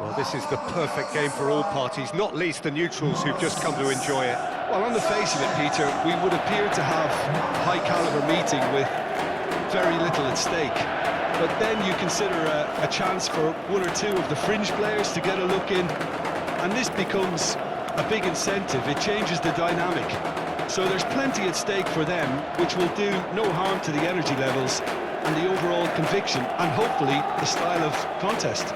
Well, this is the perfect game for all parties, not least the neutrals who've just come to enjoy it. Well, on the face of it, Peter, we would appear to have a high-caliber meeting with very little at stake. But then you consider a chance for one or two of the fringe players to get a look in, and this becomes a big incentive. It changes the dynamic. So there's plenty at stake for them, which will do no harm to the energy levels and the overall conviction, and hopefully the style of contest.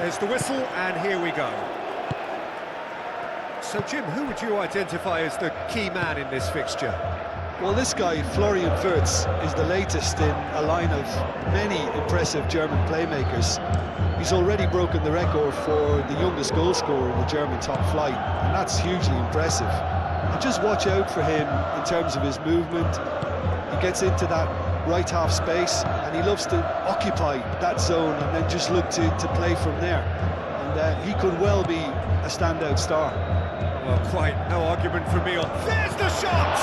There's the whistle, and here we go. So, Jim, who would you identify as the key man in this fixture? Well, this guy, Florian Wirtz, is the latest in a line of many impressive German playmakers. He's already broken the record for the youngest goal scorer in the German top flight, and that's hugely impressive. And just watch out for him in terms of his movement. He gets into that right half space, and he loves to occupy that zone and then just look to play from there. And he could well be a standout star. Well, quite no argument from me on. There's the shot!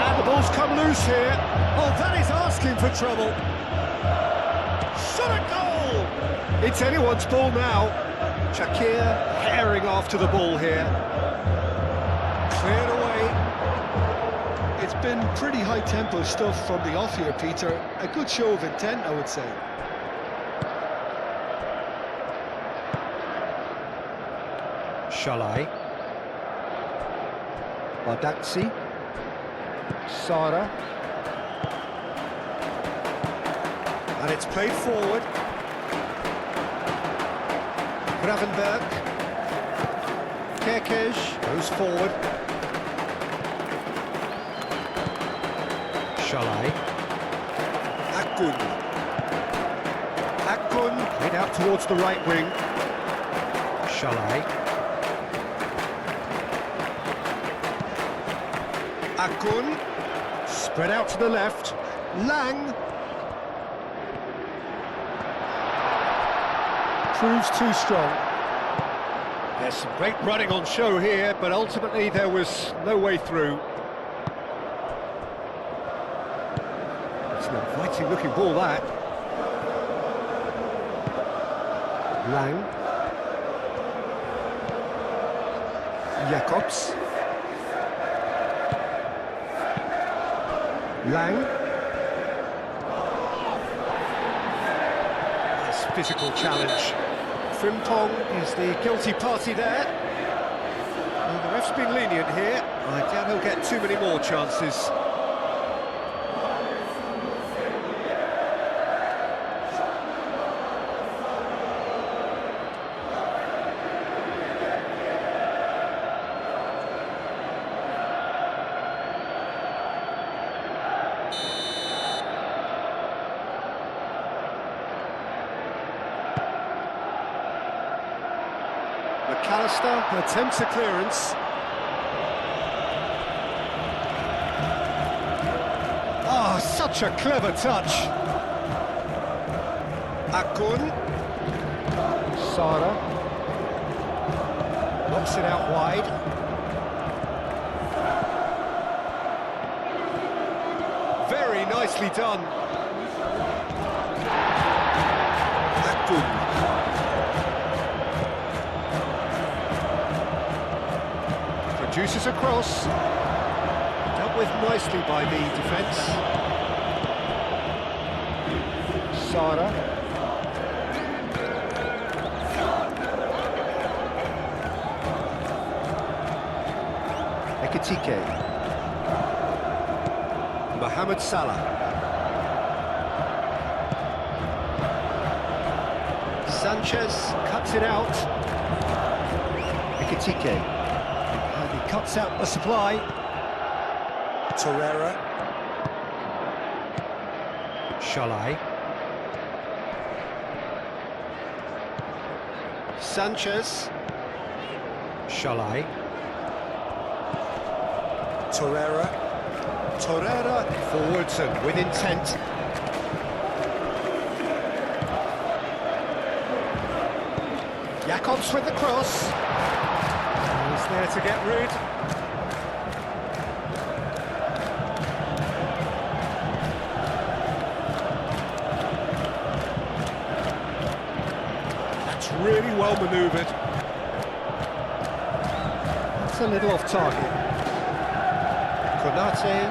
And the ball's come loose here. Oh, that is asking for trouble. Shot a goal! It's anyone's ball now. Shakir herring after the ball here. Cleared away. It's been pretty high-tempo stuff from the off here, Peter. A good show of intent, I would say. Shalai. Bardazzi. Sara. And it's played forward. Gravenberg. Kerkez goes forward. Shalai. Akgun. Akgun played out towards the right wing. Shalai. Akgun, spread out to the left, Lang, proves too strong. There's some great running on show here, but ultimately there was no way through. It's an inviting looking ball, that. Lang. Jacobs. Lang. Nice physical challenge. Frimpong is the guilty party there. Well, the ref's been lenient here. I doubt he'll get too many more chances. McAllister attempts a clearance. Ah, such a clever touch. Akgun. Sara. Knocks it out wide. Very nicely done. Akgun. Produces a cross, dealt with nicely by the defence. Sara. Ekitike. Mohamed Salah. Sanchez cuts it out. Ekitike. Cuts out the supply. Torreira. Shalai. Sanchez. Shalai. Torreira. Torreira forwards and with intent. Jacobs with the cross. to get rid. That's really well manoeuvred. That's a little off target. Konate.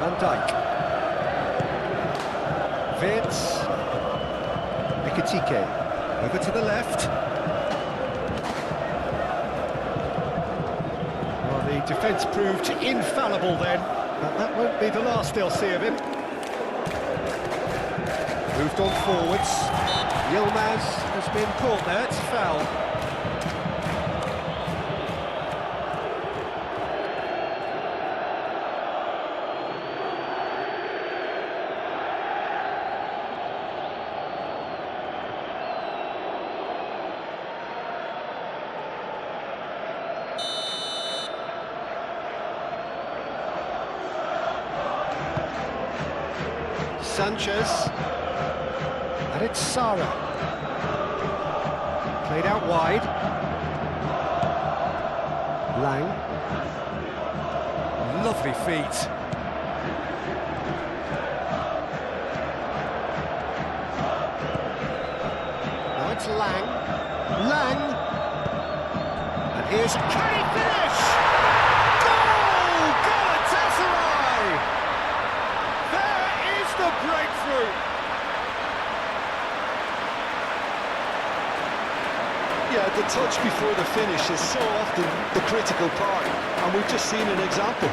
Van Dijk. Vince. Ekitike. Over to the left. Well, the defence proved infallible then, but that won't be the last they'll see of him. Moved on forwards. Yilmaz has been caught there, it's a foul. Sanchez, and it's Sara. Played out wide. Lang. Lovely feet. Now it's Lang. Lang! And here's... Can he finish? Goal! Galatasaray! There is the breakthrough! Yeah, the touch before the finish is so often the critical part, and we've just seen an example.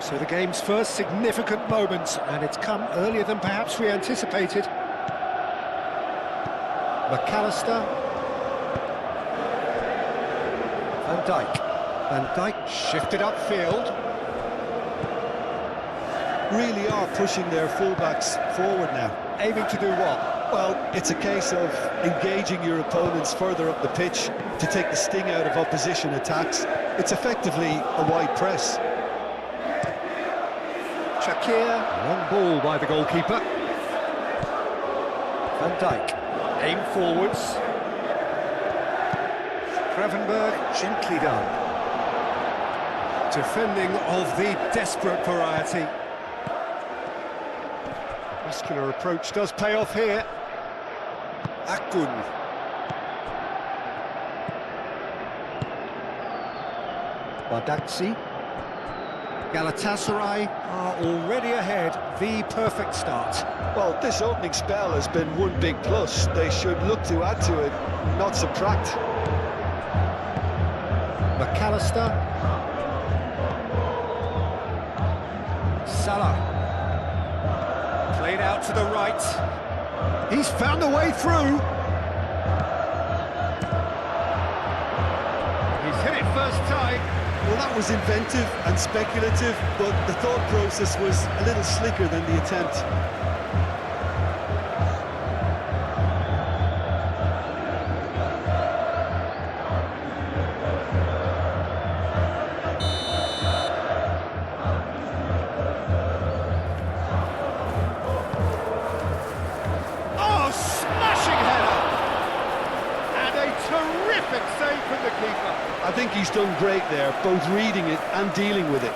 So the game's first significant moment, and it's come earlier than perhaps we anticipated. McAllister. Van Dijk. Van Dijk shifted upfield. Really are pushing their fullbacks forward now. Aiming to do what? Well, it's a case of engaging your opponents further up the pitch to take the sting out of opposition attacks. It's effectively a wide press. Shakir, long ball by the goalkeeper. Van Dijk, aim forwards. Gravenberg, gently done. Defending of the desperate variety. Muscular approach does pay off here. Akun. Badaxi. Galatasaray are already ahead, the perfect start. Well, this opening spell has been one big plus. They should look to add to it, not subtract. McAllister. Salah. Played out to the right. He's found a way through. He's hit it first time. Well, that was inventive and speculative, but the thought process was a little slicker than the attempt. Oh, smashing header! And a terrific save from the keeper. I think he's done great there, both reading it and dealing with it.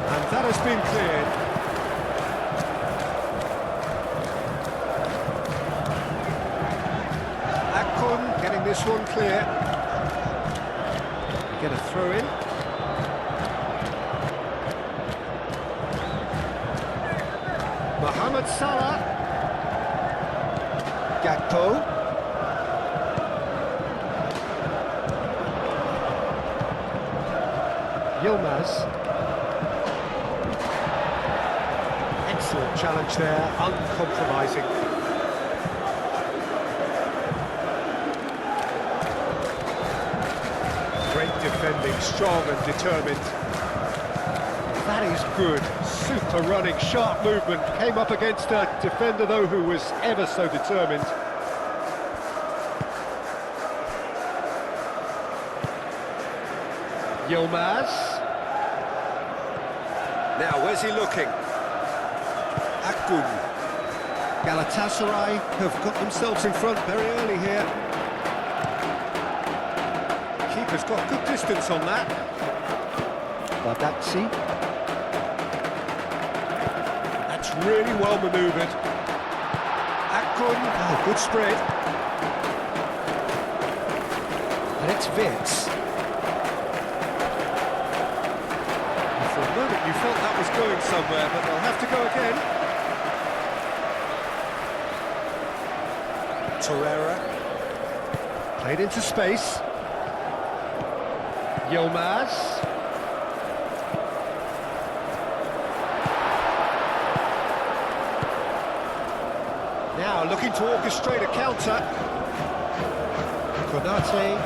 And that has been cleared. Akun getting this one clear. Get a throw in. Mohamed Salah. Gakpo. Yilmaz. Excellent challenge there, uncompromising. Great defending, strong and determined. That is good, super running, sharp movement. Came up against a defender though who was ever so determined. Yilmaz. Now, where's he looking? Akgun. Galatasaray have got themselves in front very early here. Keeper's got good distance on that. Bardazzi. That's really well manoeuvred. Akgun, oh, good spread. And it's Vitz. For a moment you felt that was going somewhere, but they'll have to go again. Torreira. Played into space. Yilmaz. Now looking to orchestrate a counter. Konate.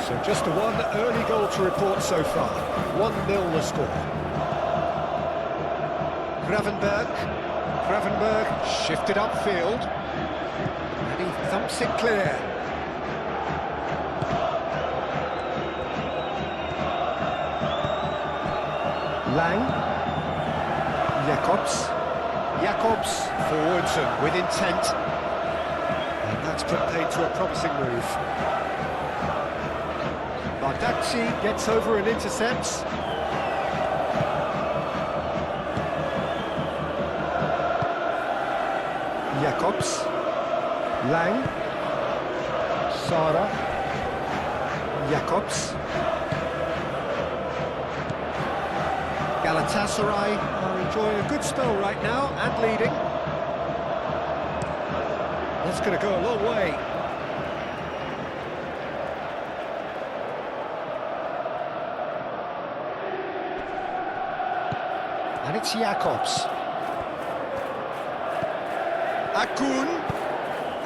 So just one early goal to report so far. 1-0 the score. Gravenberg. Gravenberg shifted upfield. And he thumps it clear. Lang. Jacobs. Jacobs forwards and with intent. And that's put paid to a promising move. Bardazzi gets over and intercepts. Jacobs. Lang. Sara. Jacobs. Galatasaray are enjoying a good spell right now and leading. That's going to go a long way. And it's Jacobs. Akgun.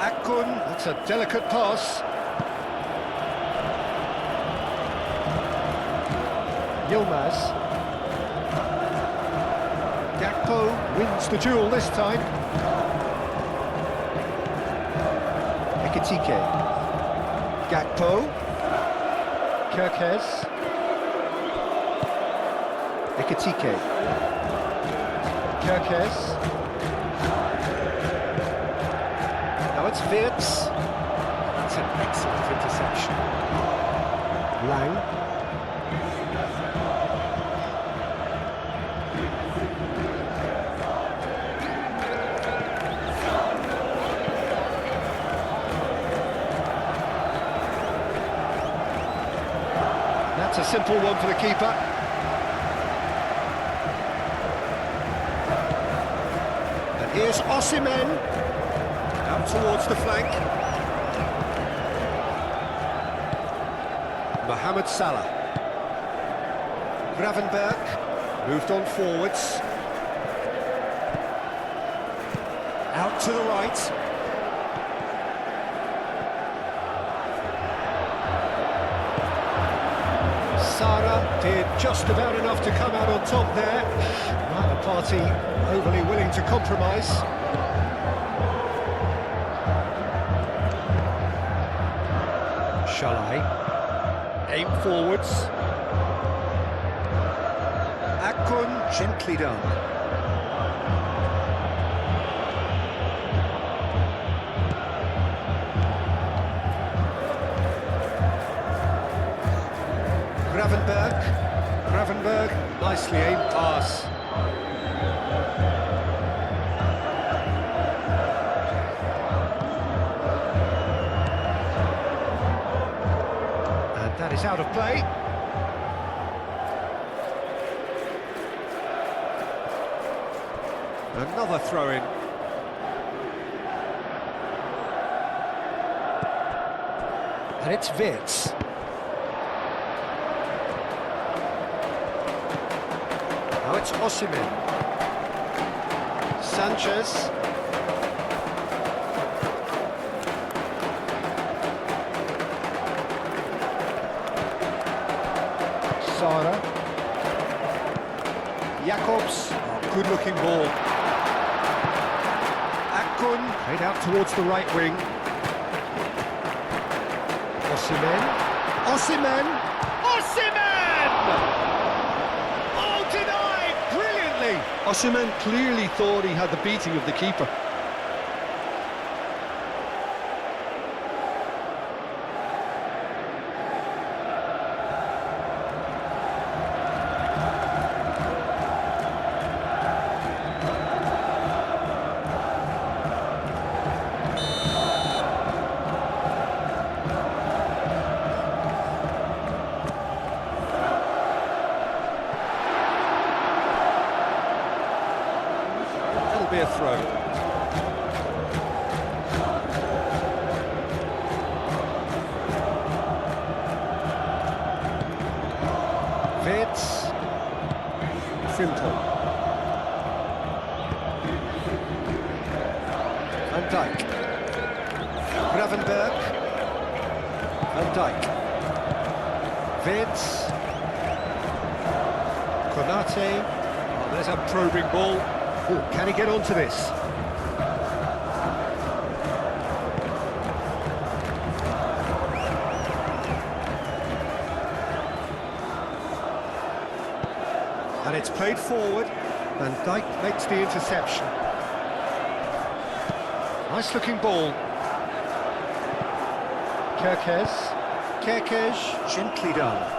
Akgun, that's a delicate pass. Yilmaz. Gakpo wins the duel this time. Ekitike. Gakpo. Kerkez. Ekitike. Kerkez. Now it's Vitz. That's an excellent interception. Lang. That's a simple one for the keeper. And here's Osimhen. Out towards the flank. Mohamed Salah. Gravenberg moved on forwards. Out to the right. Sara did just about enough to come out on top there. Neither party overly willing to compromise. Shalai. Aim forwards. Akgun, gently done. Gravenberg, nicely aimed pass. And that is out of play. Another throw-in. And it's Wirtz. Now it's Osimhen. Sanchez. Sara. Jacobs. Oh, good-looking ball. Akun played out towards the right wing. Osimhen. Osimhen! Osimhen! Oh, denied! Brilliantly! Osimhen clearly thought he had the beating of the keeper. Be a throw. Wirtz. Frimpong. Van Dijk. Gravenberg. Van Dijk. Wirtz. Konate. Oh, there's a probing ball. Ooh, can he get onto this? And it's played forward. Van Dijk makes the interception. Nice looking ball. Kerkez, gently done.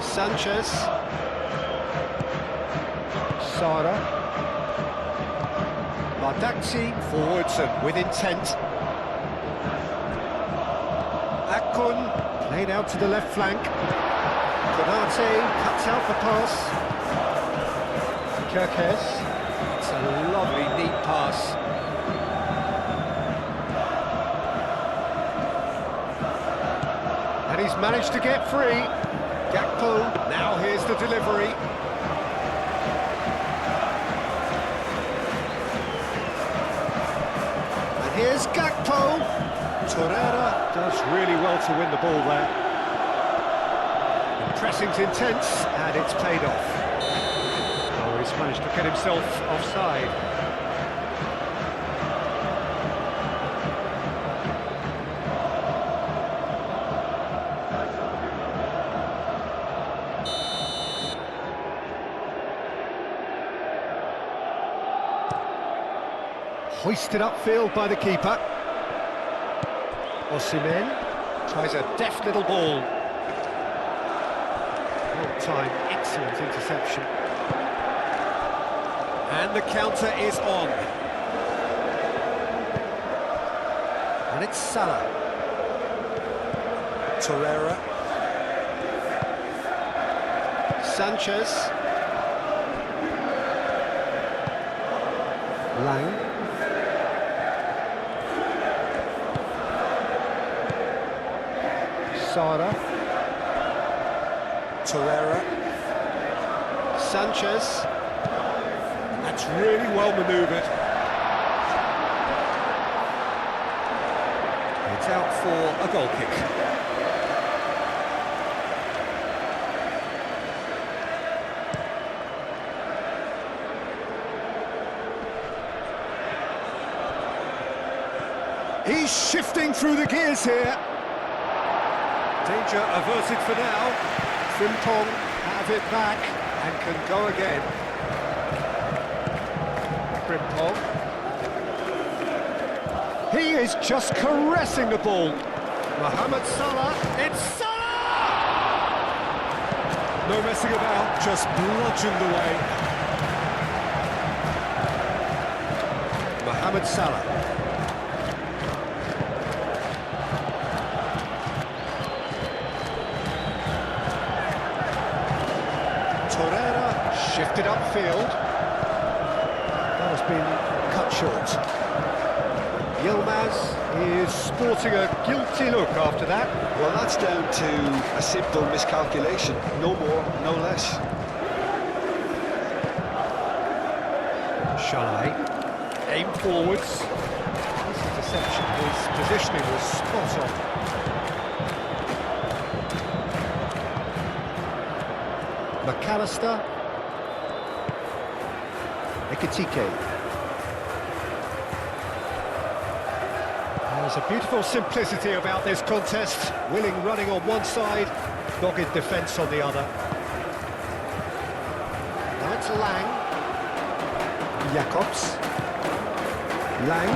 Sanchez. Sara. Bardakci forwards and with intent. Akun played out to the left flank. Konate cuts out the pass. Kerkez. It's a lovely, neat pass. And he's managed to get free. Gakpo, now here's the delivery. And here's Gakpo. Torreira does really well to win the ball there. The pressing's intense, and it's paid off. Oh, he's managed to get himself offside. Hoisted upfield by the keeper. Osimhen tries a deft little ball. Well timed, excellent interception. And the counter is on. And it's Salah. Torreira. Sanchez. Lang. Sara. Torreira. Sanchez. That's really well manoeuvred. It's out for a goal kick. He's shifting through the gears here. Danger averted for now. Frimpong have it back and can go again. Frimpong. He is just caressing the ball. Mohamed Salah. It's Salah! No messing about, just bludgeoned away. Mohamed Salah. Torreira shifted upfield. That has been cut short. Yilmaz is sporting a guilty look after that. Well, that's down to a simple miscalculation. No more, no less. Shalai, aim forwards. His interception, his positioning was spot on. McAllister. Ekitike. There's a beautiful simplicity about this contest. Willing running on one side, dogged defence on the other. Now it's Lang. Jacobs. Lang.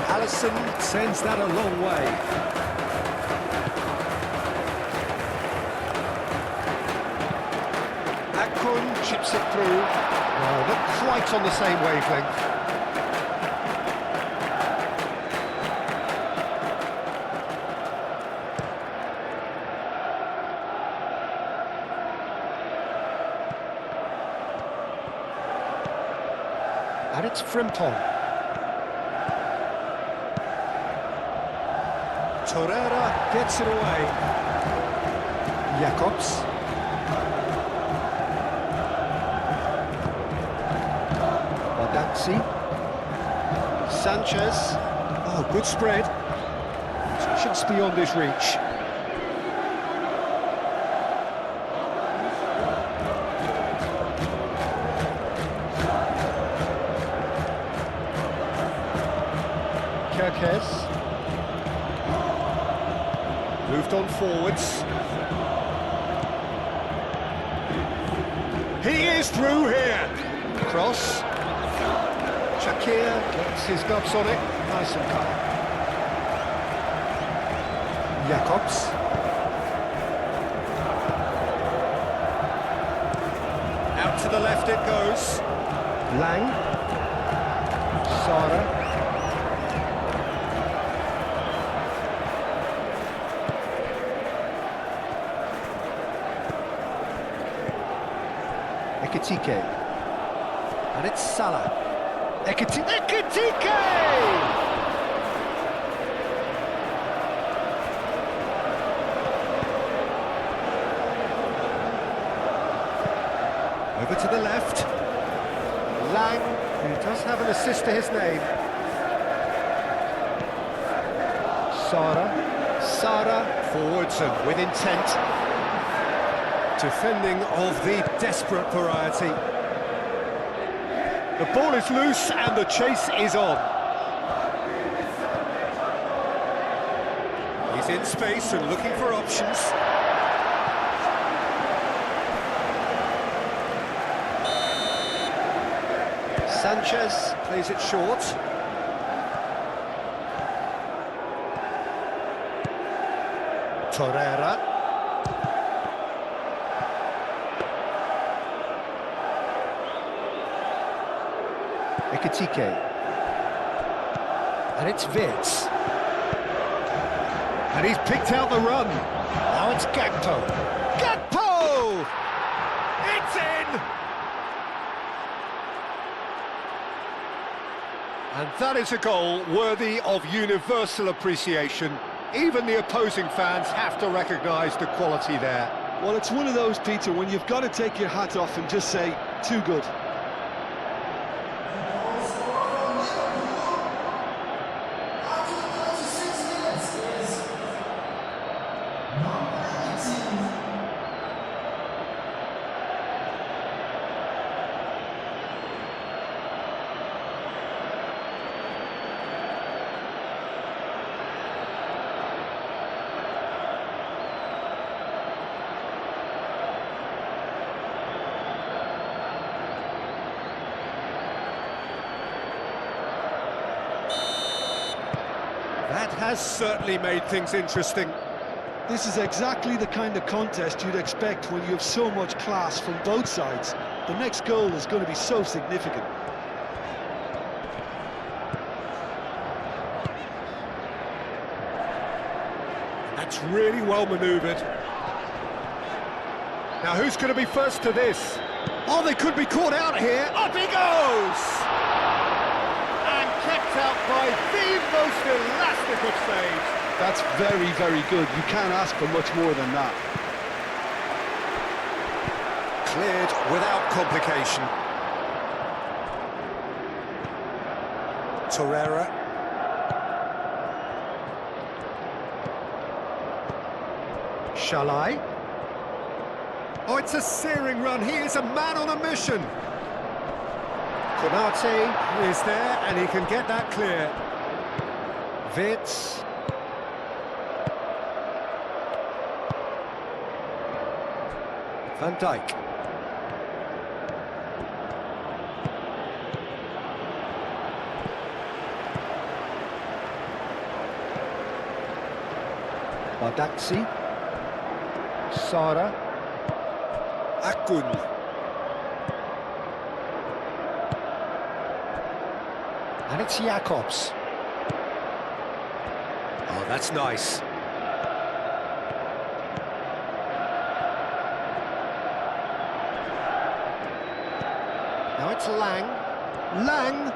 Allison sends that a long way. Akun chips it through. Well, not quite on the same wavelength. And it's Frimpong. Torreira gets it away. Jacobs. Sanchez. Oh, good spread. It's just beyond his reach. Kerkez. Moved on forwards. He is through here. Cross. Shakir gets his gloves on it, nice and calm. Jacobs. Out to the left it goes. Lang. Sara. Ekitike. And it's Salah. Ekitike! Over to the left. Lang, who does have an assist to his name. Sara, forwards and with intent. Defending of the desperate variety. The ball is loose and the chase is on. He's in space and looking for options. Sanchez plays it short. Torreira. Ekitike. And it's Vitz. And he's picked out the run. Now it's Gakpo. Gakpo! It's in! And that is a goal worthy of universal appreciation. Even the opposing fans have to recognise the quality there. Well, it's one of those, Peter, when you've got to take your hat off and just say, too good. That has certainly made things interesting. This is exactly the kind of contest you'd expect when you have so much class from both sides. The next goal is going to be so significant. That's really well manoeuvred. Now who's going to be first to this? Oh, they could be caught out here. Up he goes! And kept out by the most elastic of saves. That's very, very good. You can't ask for much more than that. Cleared without complication. Torreira. Shalai. Oh, it's a searing run. He is a man on a mission. Konate is there, and he can get that clear. Vitz. Van Dijk. Badaxi. Sara. Akun. And it's Jacobs. Oh, that's nice. Now it's Lang. Lang.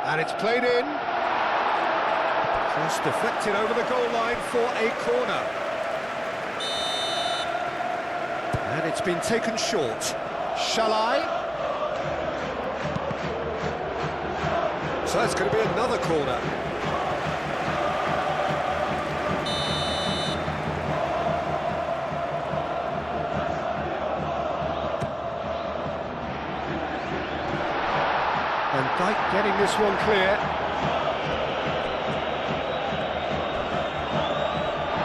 And it's played in. Cross deflected over the goal line for a corner. And it's been taken short. Shalai. So it's going to be another corner. And Dijk getting this one clear.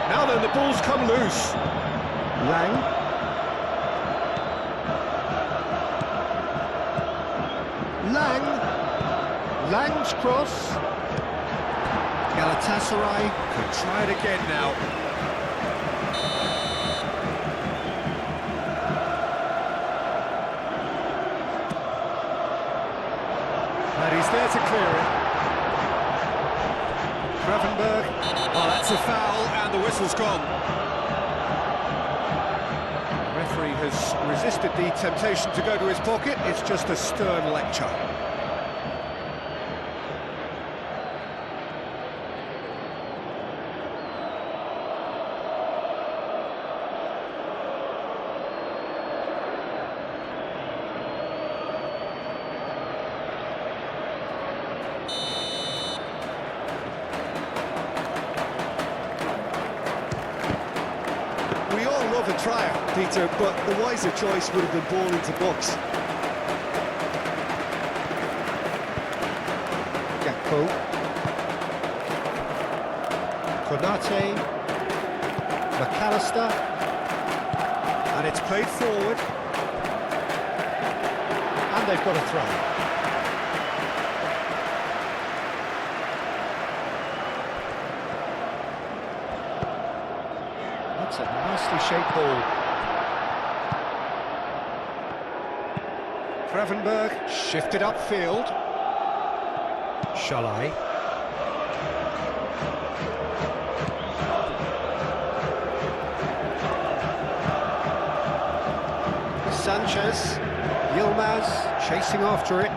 Now then, the ball's come loose. Lang. Lang's cross. Galatasaray can try it again now. And he's there to clear it. Gravenberg. Oh, that's a foul, and the whistle's gone. The referee has resisted the temptation to go to his pocket. It's just a stern lecture. A tryout, Peter, but the wiser choice would have been ball into box. Gakpo. Konate. McAllister. And it's played forward. And they've got a throw. That's a nicely shaped ball. Gravenberg shifted upfield. Shalai. Sanchez. Yilmaz chasing after it.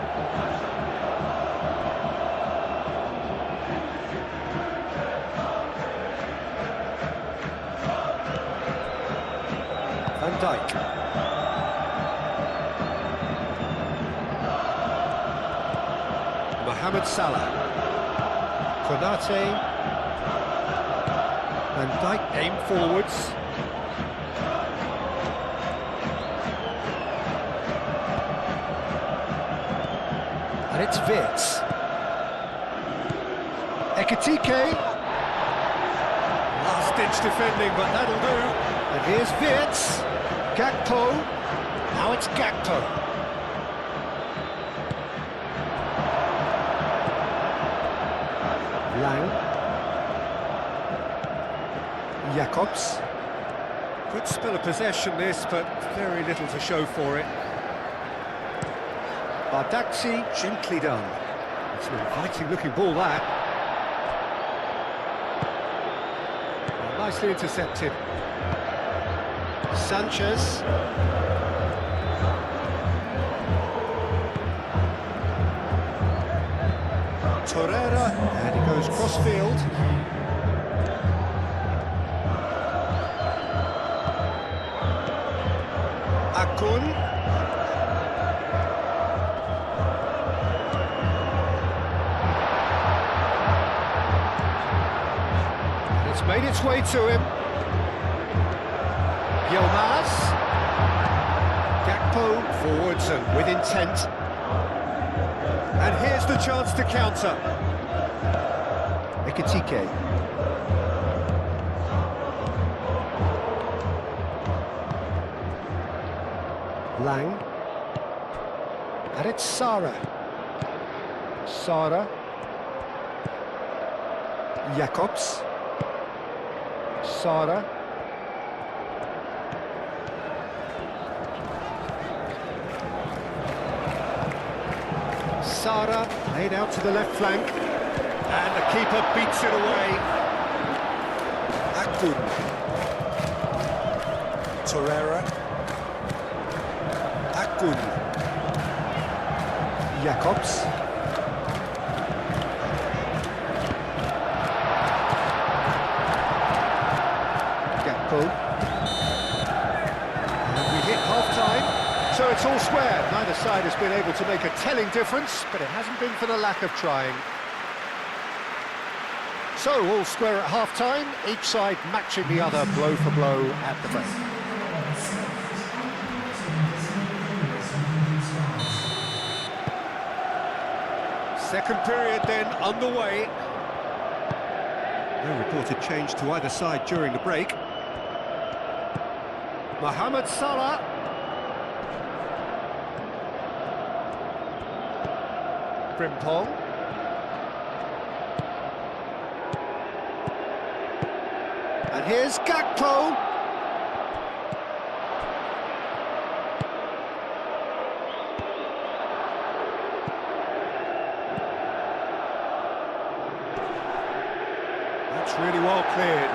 Van Dijk. Mohamed Salah. Konate. Van Dijk aimed forwards. And it's Vitz. Ekitike. Last-ditch defending, but that'll do. And here's Vitz. Gakpo. Now it's Gakpo. Lang. Jacobs. Good spell of possession this, but very little to show for it. Badaxi, gently done. It's an inviting looking ball, that. Well, nicely intercepted. Sanchez. Torreira, and he goes cross-field. Akun. It's made its way to him. Yilmaz. Gakpo forwards and with intent. And here's the chance to counter. Ekitike. Lang. And it's Sara. Sara. Jacobs. Sara. Sara laid out to the left flank, and the keeper beats it away. Akun. Torreira. Akun. Jacobs. Gakpo. And we hit half-time. So it's all square. Neither side has been able to make a telling difference, but it hasn't been for the lack of trying. So all square at half-time, each side matching the other blow for blow at the break. Second period then underway. No reported change to either side during the break. Mohamed Salah. Frimpong. And here's Gakpo. That's really well cleared.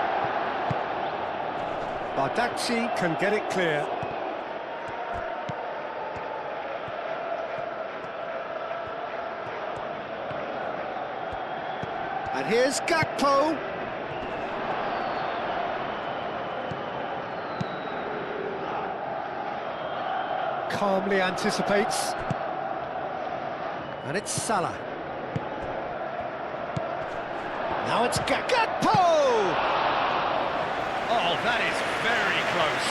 Bardakci can get it clear. And here's Gakpo. Calmly anticipates. And it's Salah. Now it's Gakpo! Oh, that is very close.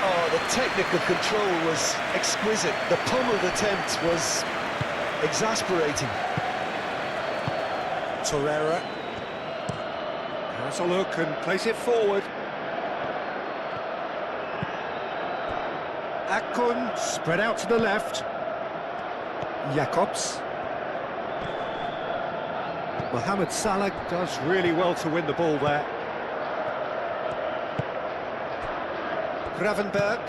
Oh, the technical control was exquisite. The pummeled attempt was exasperating. Torreira has a look and plays it forward. Akun spread out to the left. Jacobs. Mohamed Salah does really well to win the ball there. Gravenberg.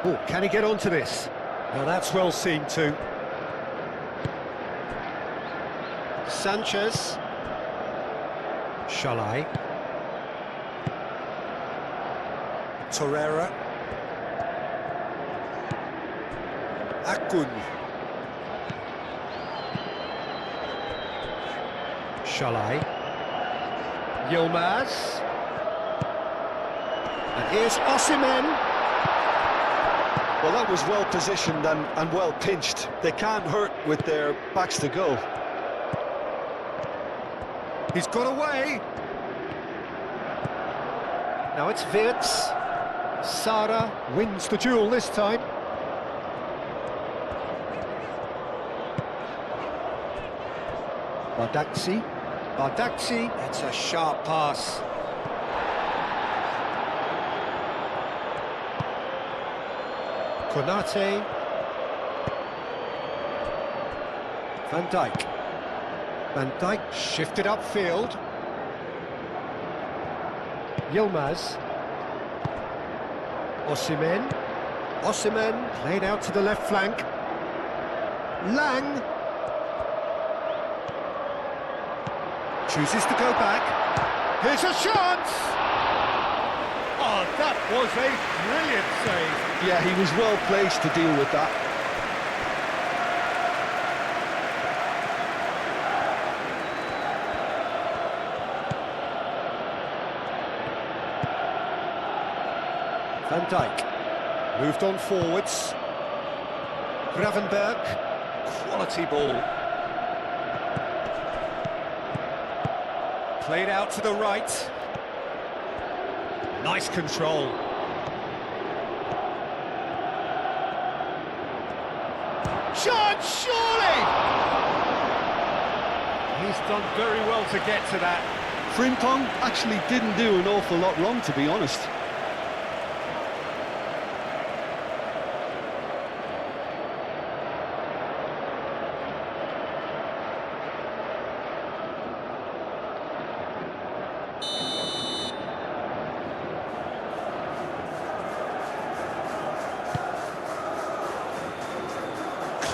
Oh, can he get onto this? Now that's well seen too. Sanchez. Shalai. Torreira. Akun. Shalai. Yilmaz. And here's Osimhen. Well, that was well positioned and well pinched. They can't hurt with their backs to goal. He's got away. Now it's Wirtz. Sara wins the duel this time. Bardakci. Bardakci, that's a sharp pass. Konate. Van Dijk. Van Dijk shifted upfield. Yilmaz. Osimhen. Osimhen played out to the left flank. Lang. Chooses to go back. Here's a chance! Oh, that was a brilliant save. Yeah, he was well placed to deal with that. Van Dijk. Moved on forwards. Gravenberg. Quality ball. Played out to the right. Nice control. Chance, surely! He's done very well to get to that. Frimpong actually didn't do an awful lot wrong, to be honest.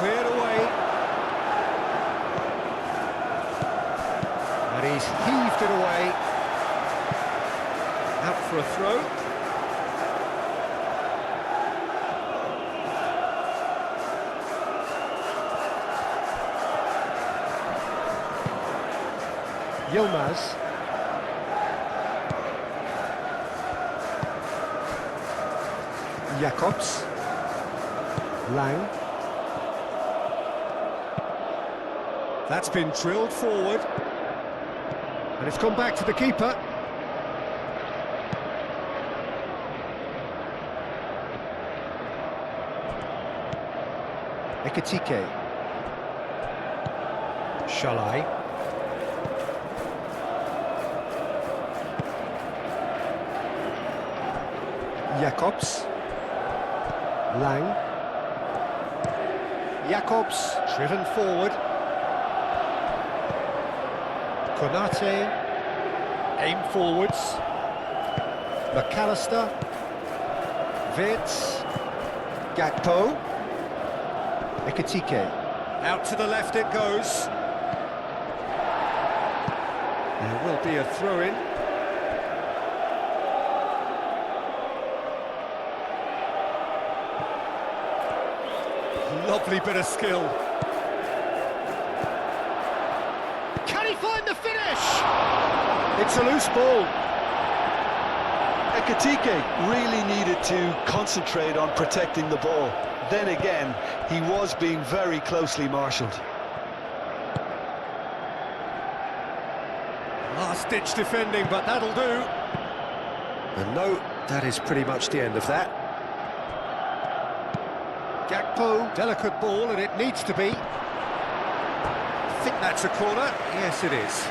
Cleared away. And he's heaved it away. Out for a throw. Yilmaz. Jacobs. Lang. That's been drilled forward. And it's gone back to the keeper. Ekitike. Shalai. Jacobs. Lang. Jacobs, driven forward. Konate, aim forwards. McAllister, Vitz, Gakpo, Ekitike. Out to the left it goes. There will be a throw-in. Lovely bit of skill. Can he find the finish? It's a loose ball. Ekitike really needed to concentrate on protecting the ball. Then again, he was being very closely marshalled. Last-ditch defending, but that'll do. And no, that is pretty much the end of that. Gakpo, delicate ball, and it needs to be. I think that's a corner. Yes, it is.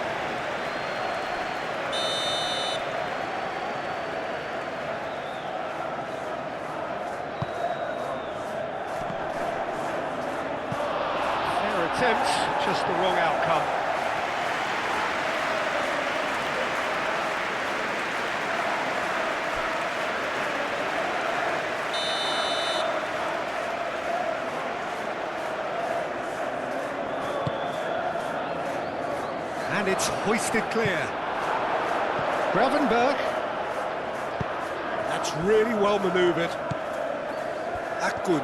Fair attempt, just the wrong outcome. And it's hoisted clear. Gravenberg. That's really well manoeuvred. Akun.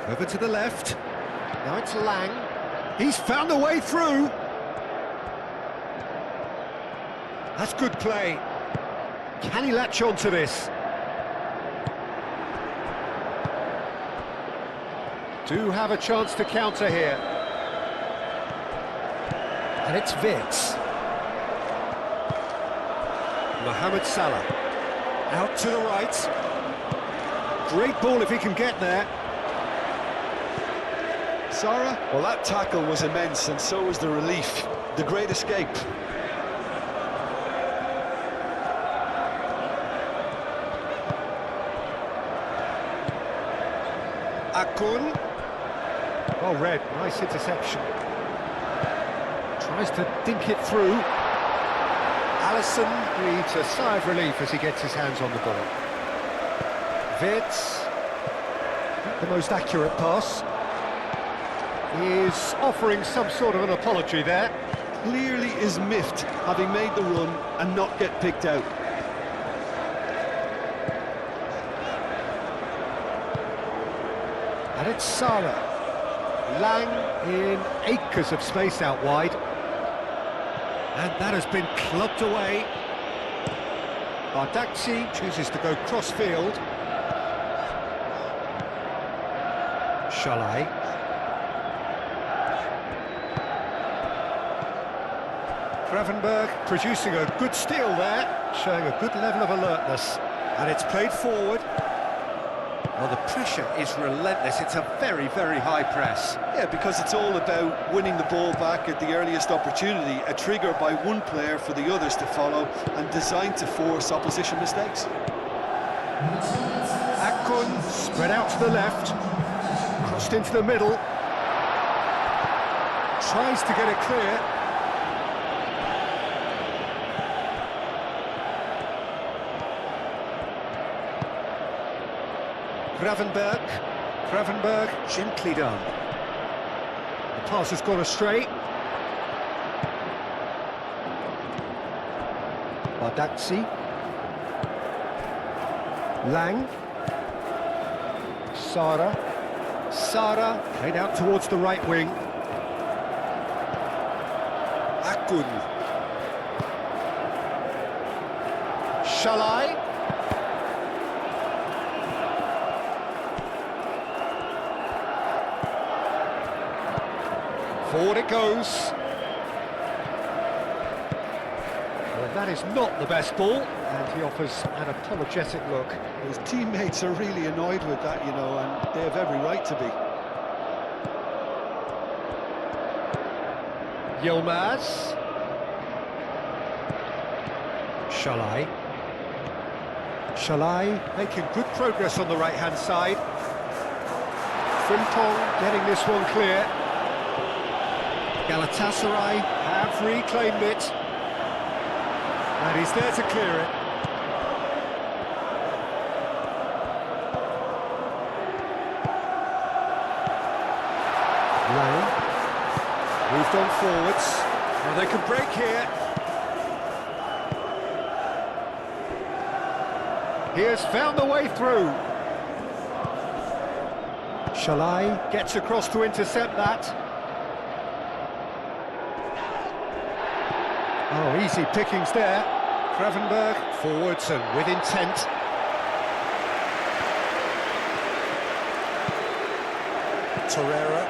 Over to the left. Now it's Lang. He's found a way through. That's good play. Can he latch on to this? Do have a chance to counter here. And it's Vitz. Mohamed Salah. Out to the right. Great ball if he can get there. Sarah? Well, that tackle was immense, and so was the relief. The great escape. Akun. Well read, nice interception. Tries to dink it through. Alisson breathes a sigh of relief as he gets his hands on the ball. Vitz, the most accurate pass. He is offering some sort of an apology there. Clearly is miffed, having made the run and not get picked out. And it's Salah. Lang in acres of space out wide. And that has been clubbed away. Bardakci chooses to go cross-field. Shalai. Gravenberg producing a good steal there, showing a good level of alertness. And it's played forward. Well, the pressure is relentless. It's a very, very high press. Yeah, because it's all about winning the ball back at the earliest opportunity, a trigger by one player for the others to follow, and designed to force opposition mistakes. Akun spread out to the left, crossed into the middle, tries to get it clear. Gravenberg, gently done. The pass has gone astray. Bardakci. Lang. Sara played out towards the right wing. Akun. Shalai. Forward it goes. Well, that is not the best ball, and he offers an apologetic look. His teammates are really annoyed with that, you know, and they have every right to be. Yilmaz. Shalai making good progress on the right-hand side. Frimpong getting this one clear. Galatasaray have reclaimed it. And he's there to clear it. Lang. Moved on forwards. Well, they can break here. He has found the way through. Shalai gets across to intercept that. Oh, easy pickings there. Gravenberg forwards and with intent. Torreira.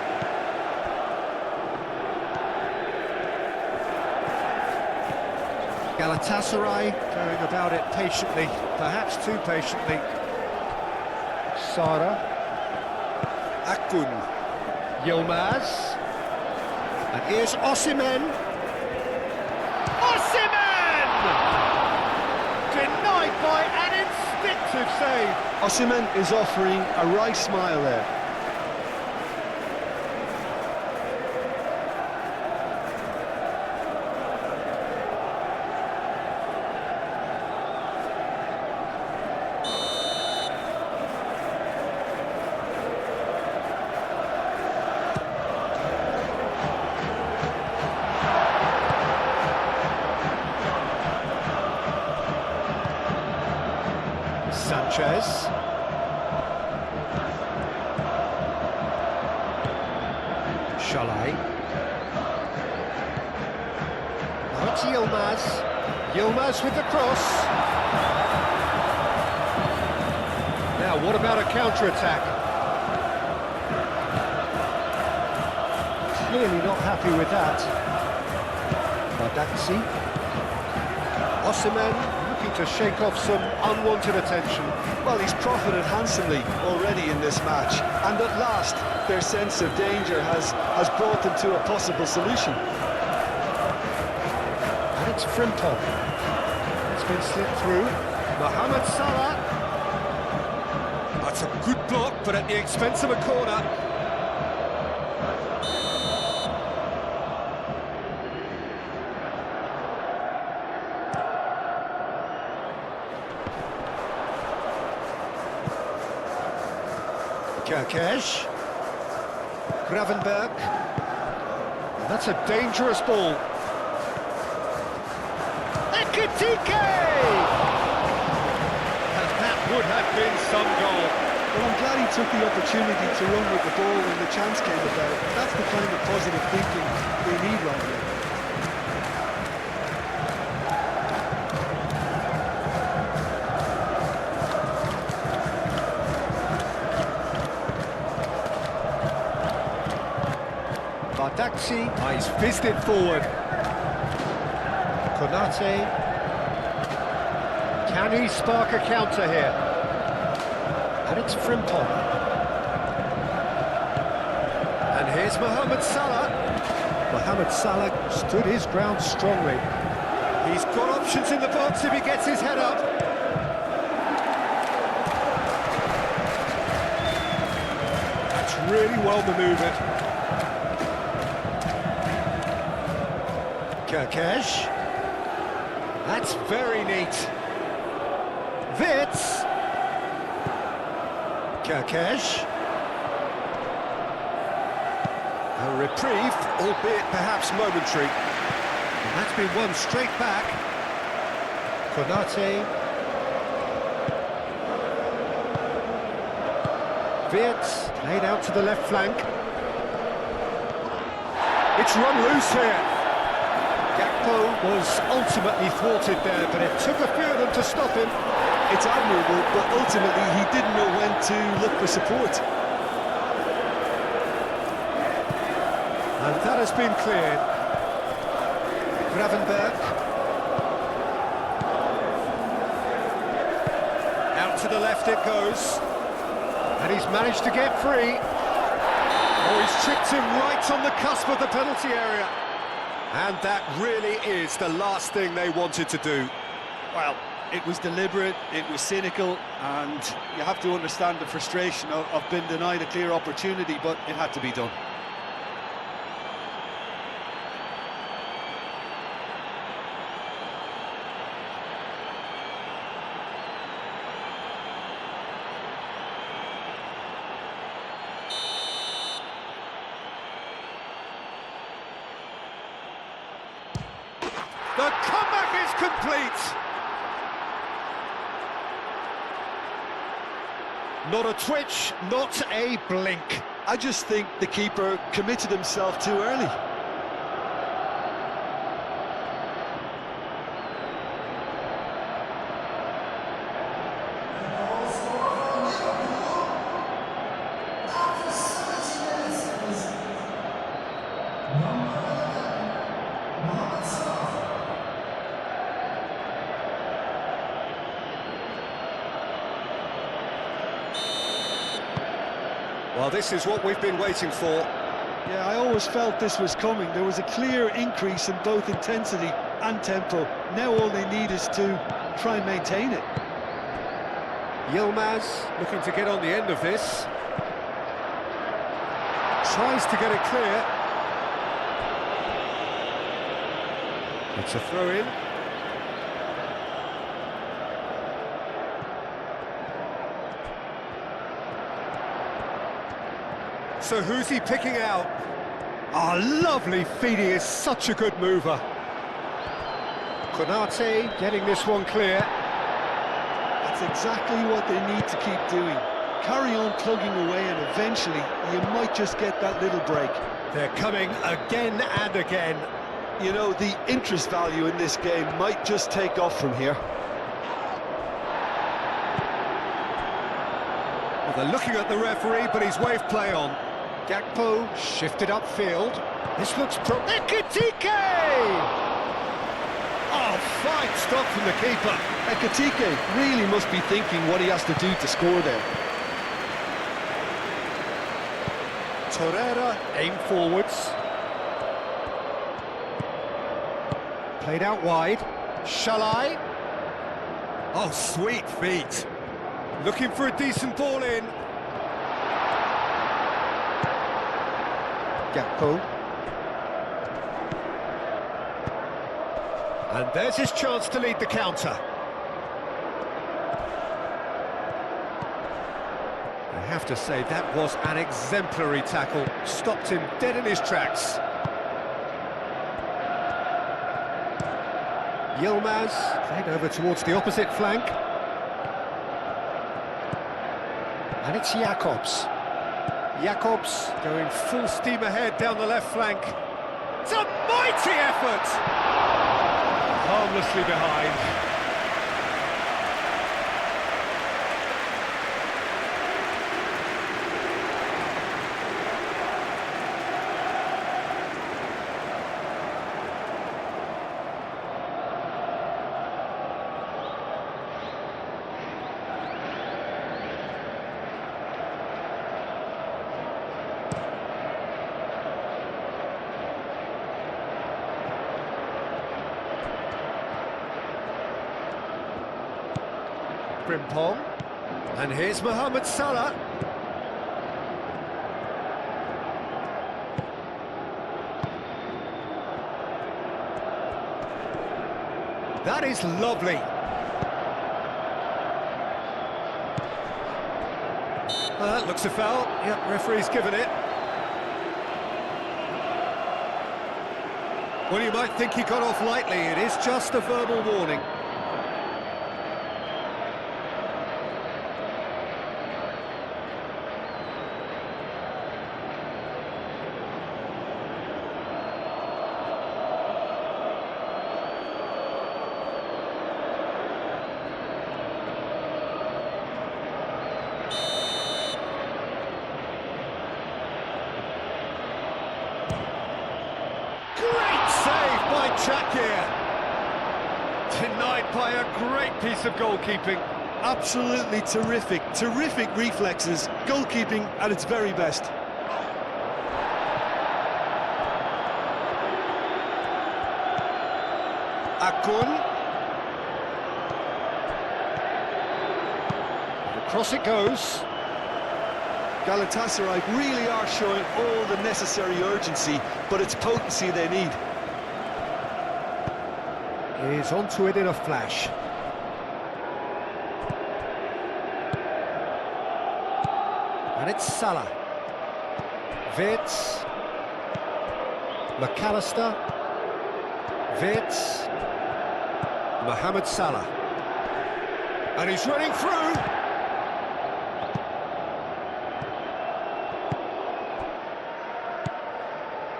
Galatasaray going about it patiently, perhaps too patiently. Sara. Akun. Yilmaz. And here's Osimhen. Denied by an instinctive save. Osimhen is offering a wry smile there. Sanchez. Shalai. Now it's Yilmaz. Yilmaz with the cross. Now, what about a counter-attack? Clearly not happy with that. Bardakci. Osimhen looking to shake off some unwanted attention. Well, he's profited handsomely already in this match, and at last their sense of danger has brought them to a possible solution. And it's Frimpong. It's been slipped through. Mohamed Salah. That's a good block, but at the expense of a corner. Kerkesh. Gravenberg. That's a dangerous ball. Ekitike! And that would have been some goal. Well, I'm glad he took the opportunity to run with the ball when the chance came about. That's the kind of positive thinking they need right now. Bardakci, he's fizzed it forward. Konate. Can he spark a counter here? And it's Frimpong. And here's Mohamed Salah. Mohamed Salah stood his ground strongly. He's got options in the box if he gets his head up. That's really well manoeuvred. Kirkesh. That's very neat. Wits. Kirkesh. A reprieve, albeit perhaps momentary. And that's been won straight back. Konate. Wits, laid out to the left flank. It's run loose here. Gakpo was ultimately thwarted there, but it took a few of them to stop him. It's admirable, but ultimately he didn't know when to look for support. And that has been cleared. Gravenberg. Out to the left it goes. And he's managed to get free. Oh, he's tricked him right on the cusp of the penalty area. And that really is the last thing they wanted to do. Well, it was deliberate, it was cynical, and you have to understand the frustration of being denied a clear opportunity, but it had to be done. The comeback is complete! Not a twitch, not a blink. I just think the keeper committed himself too early. Well, this is what we've been waiting for. Yeah, I always felt this was coming. There was a clear increase in both intensity and tempo. Now all they need is to try and maintain it. Yilmaz looking to get on the end of this. Tries to get it clear. It's a throw-in. So who's he picking out? Ah, lovely feed, he is such a good mover. Konate getting this one clear. That's exactly what they need to keep doing. Carry on plugging away and eventually you might just get that little break. They're coming again and again. You know, the interest value in this game might just take off from here. Well, they're looking at the referee, but he's waved play on. Gakpo shifted upfield. This looks Ekitike! Oh, fine stop from the keeper. Ekitike really must be thinking what he has to do to score there. Torreira aim forwards. Played out wide. Shalai. Oh, sweet feet. Looking for a decent ball in. Gakpo. And there's his chance to lead the counter. I have to say, that was an exemplary tackle. Stopped him dead in his tracks. Yilmaz played over towards the opposite flank. And it's Jakobs. Jakobs going full steam ahead down the left flank. It's a mighty effort! Harmlessly behind. Frimpong. And here's Mohamed Salah. That is lovely. That looks a foul. Yep, referee's given it. Well, you might think he got off lightly. It is just a verbal warning. Shakir, denied by a great piece of goalkeeping. Absolutely terrific reflexes, goalkeeping at its very best. Akun. Across it goes. Galatasaray really are showing all the necessary urgency, but it's potency they need. He's onto it in a flash. And it's Salah. Wirtz. McAllister. Wirtz. Mohamed Salah. And he's running through.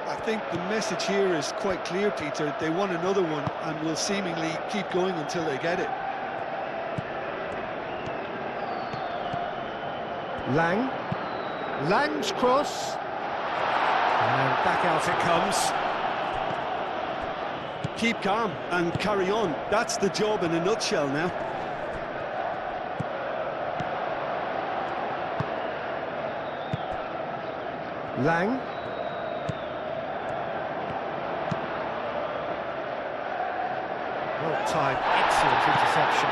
I think the message here is quite clear, Peter. They want another one and will seemingly keep going until they get it. Lang's cross. And back out it comes. Keep calm and carry on. That's the job in a nutshell now. Lang. Well timed, excellent interception.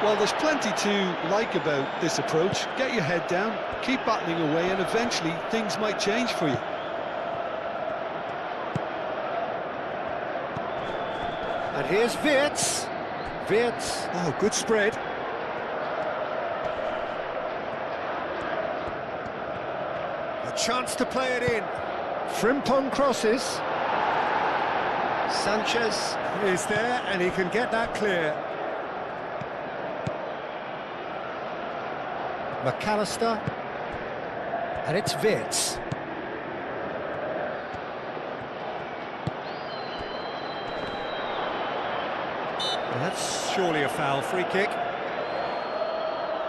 Well, there's plenty to like about this approach. Get your head down, keep battling away, and eventually things might change for you. And here's Wirtz. Wirtz. Oh, good spread. A chance to play it in. Frimpong crosses. Sanchez is there, and he can get that clear. McAllister. And it's Wirtz. That's surely a foul. Free kick.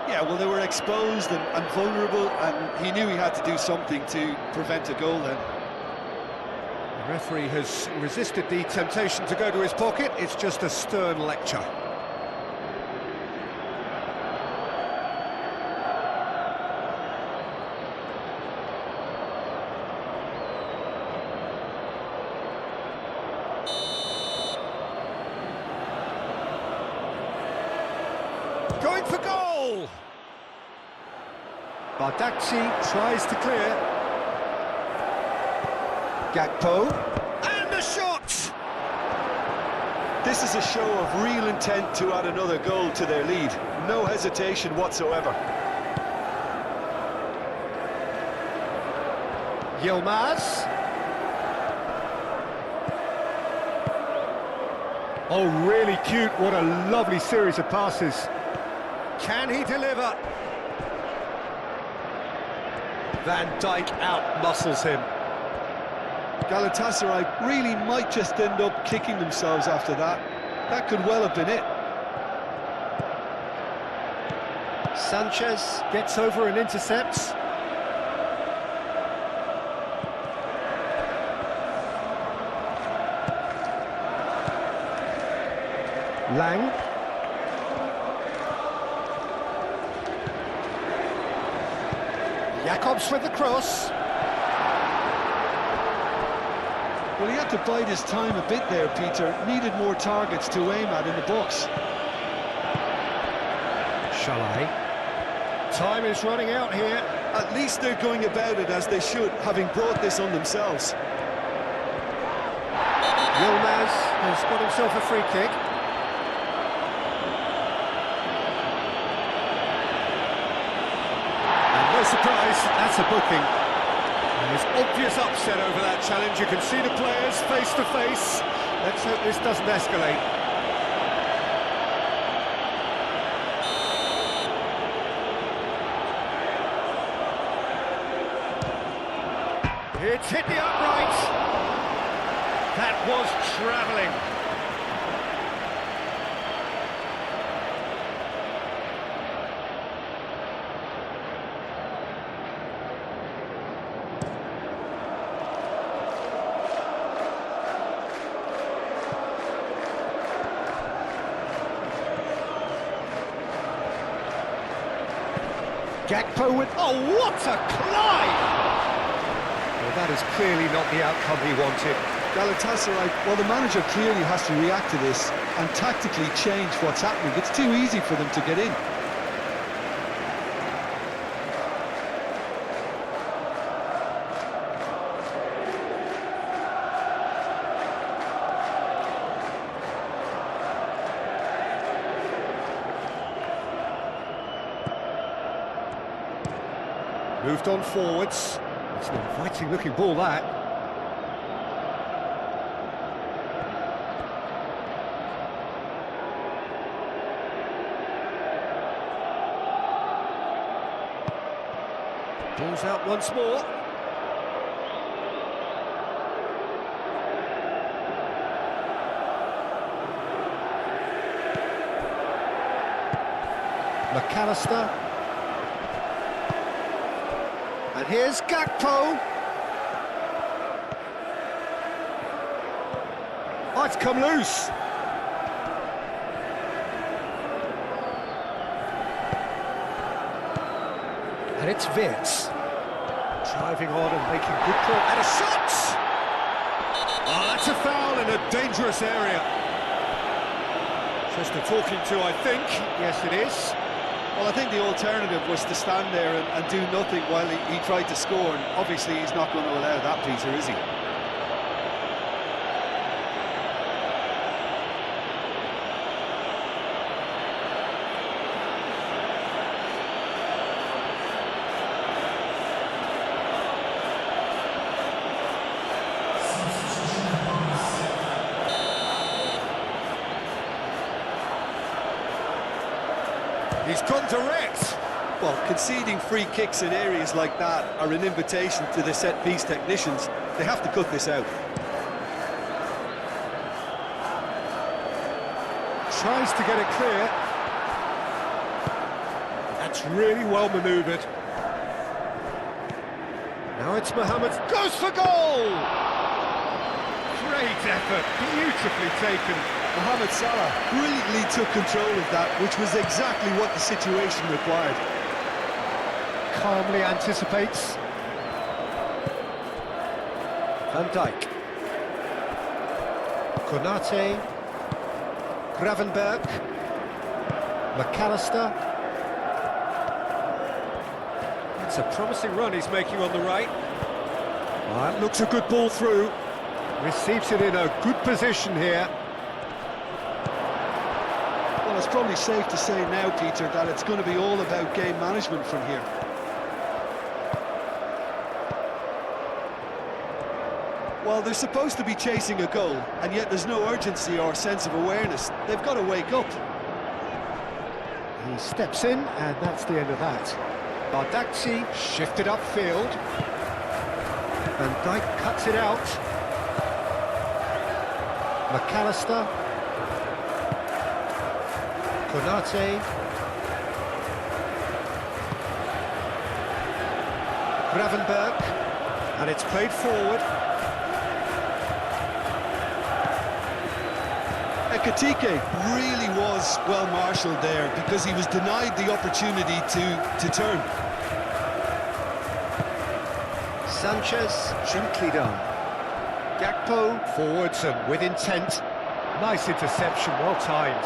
Yeah, well, they were exposed and vulnerable, and he knew he had to do something to prevent a goal then. The referee has resisted the temptation to go to his pocket. It's just a stern lecture. Going for goal! Bardakci tries to clear. Gakpo. And a shot! This is a show of real intent to add another goal to their lead. No hesitation whatsoever. Yilmaz. Oh, really cute. What a lovely series of passes. Can he deliver? Van Dijk out-muscles him. Galatasaray really might just end up kicking themselves after that. That could well have been it. Sanchez gets over and intercepts. Lang. Jakobs with the cross. Well, he had to bide his time a bit there, Peter. Needed more targets to aim at in the box. Shalai. Time is running out here. At least they're going about it as they should, having brought this on themselves. Yilmaz has got himself a free kick. And no surprise, that's a booking. And there's obvious upset over that challenge. You can see the players face to face. Let's hope this doesn't escalate. It's hit the upright. That was travelling. Gakpo with... Oh, what a climb! Well, that is clearly not the outcome he wanted. Galatasaray, well, the manager clearly has to react to this and tactically change what's happening. It's too easy for them to get in. Moved on forwards. It's an inviting looking ball, that. Ball's out once more. McAllister. And here's Gakpo. Oh, it's come loose. And it's Wirtz. Driving on and making good progress. And a shot! Oh, that's a foul in a dangerous area. Just a talking to, I think. Yes, it is. Well, I think the alternative was to stand there and do nothing while he tried to score, and obviously he's not going to allow that, Peter, is he? He's gone direct. Well, conceding free kicks in areas like that are an invitation to the set-piece technicians. They have to cut this out. Tries to get it clear. That's really well manoeuvred. Now it's Mohamed. Goes for goal! Great effort, beautifully taken. Mohamed Salah brilliantly took control of that, which was exactly what the situation required. Calmly anticipates. Van Dijk. Konate. Gravenberg. McAllister. It's a promising run he's making on the right. That looks a good ball through. Receives it in a good position here. Well, it's probably safe to say now, Peter, that it's going to be all about game management from here. Well, they're supposed to be chasing a goal, and yet there's no urgency or sense of awareness. They've got to wake up. He steps in, and that's the end of that. Bardakci shifted upfield. Van Dijk cuts it out. McAllister. Konate. Gravenberg. And it's played forward. Ekitike really was well marshalled there because he was denied the opportunity to turn. Sanchez, gently done. Gakpo, forwards and with intent. Nice interception, well timed.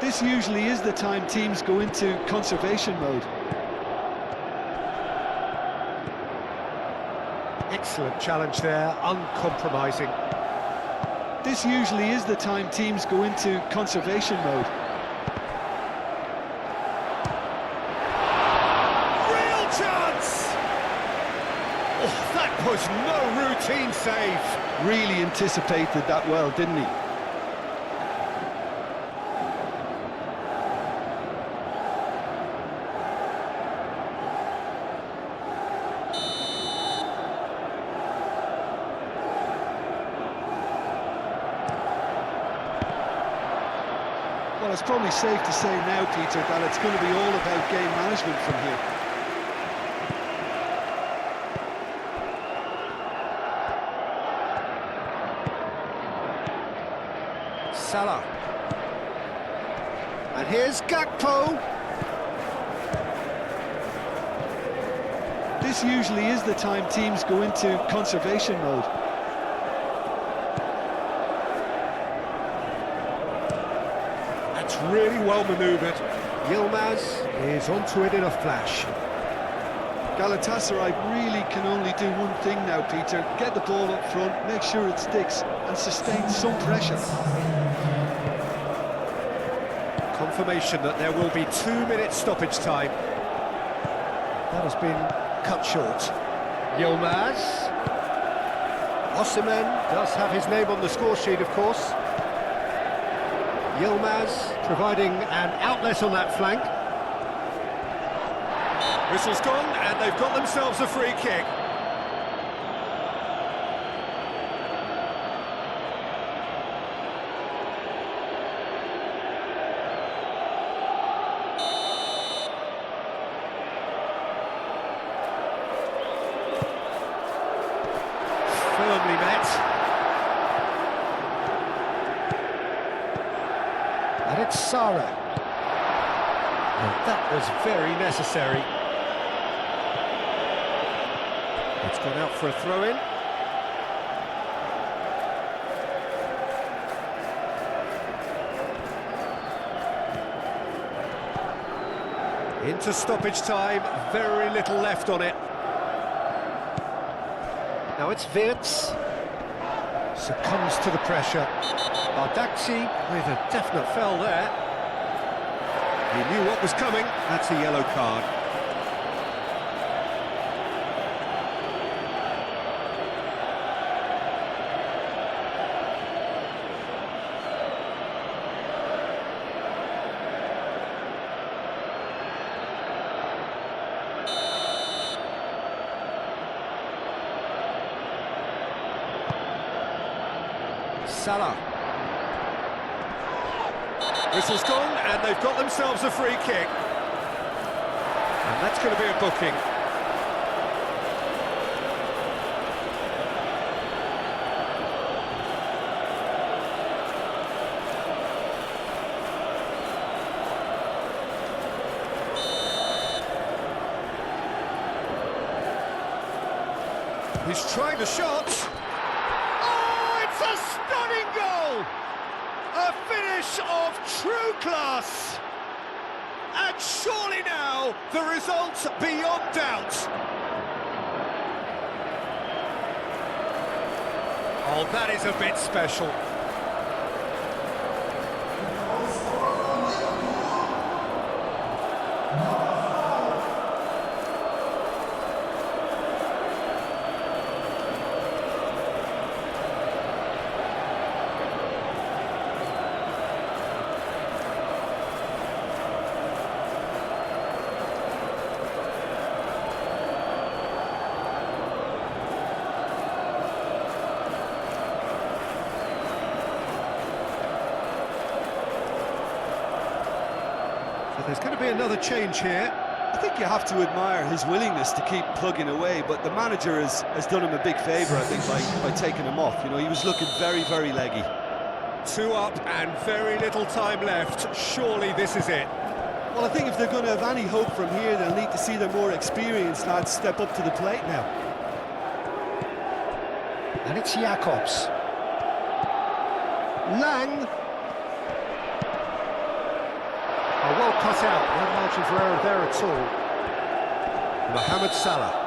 This usually is the time teams go into conservation mode. Excellent challenge there, uncompromising. This usually is the time teams go into conservation mode. Real chance! Oh, that was no routine save. Really anticipated that well, didn't he? Well, it's probably safe to say now, Peter, that it's going to be all about game management from here. Salah. And here's Gakpo. This usually is the time teams go into conservation mode. That's really well manoeuvred. Yilmaz is onto it in a flash. Galatasaray really can only do one thing now, Peter. Get the ball up front, make sure it sticks, and sustain some pressure. Confirmation that there will be 2 minutes stoppage time. That has been cut short. Yilmaz. Osimhen does have his name on the score sheet, of course. Yilmaz providing an outlet on that flank. Whistle's gone, and they've got themselves a free kick. Firmly met. And it's Sarah. And that was very necessary. It's gone out for a throw-in. Into stoppage time, very little left on it. Now it's Wirtz. Succumbs to the pressure. Bardakci with a definite foul there. He knew what was coming. That's a yellow card. Salah. Whistle's gone, and they've got themselves a free kick. And that's going to be a booking. He's tried a shot. A stunning goal! A finish of true class! And surely now, the result beyond doubt. Oh, that is a bit special. There's going to be another change here. I think you have to admire his willingness to keep plugging away, but the manager has done him a big favour, I think, by taking him off. You know, he was looking very, very leggy. 2 up and very little time left. Surely this is it. Well, I think if they're going to have any hope from here, they'll need to see their more experienced lads step up to the plate now. And it's Jacobs. Lang. well cut out, no margin for error there at all. Mohamed Salah.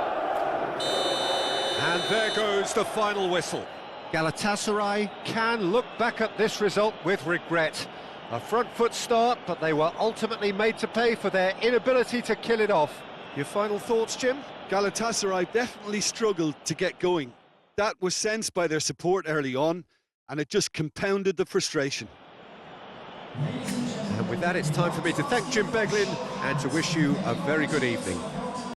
And there goes the final whistle. Galatasaray can look back at this result with regret. A front foot start, but they were ultimately made to pay for their inability to kill it off. Your final thoughts, Jim? Galatasaray definitely struggled to get going. That was sensed by their support early on, and it just compounded the frustration. And with that, it's time for me to thank Jim Beglin and to wish you a very good evening.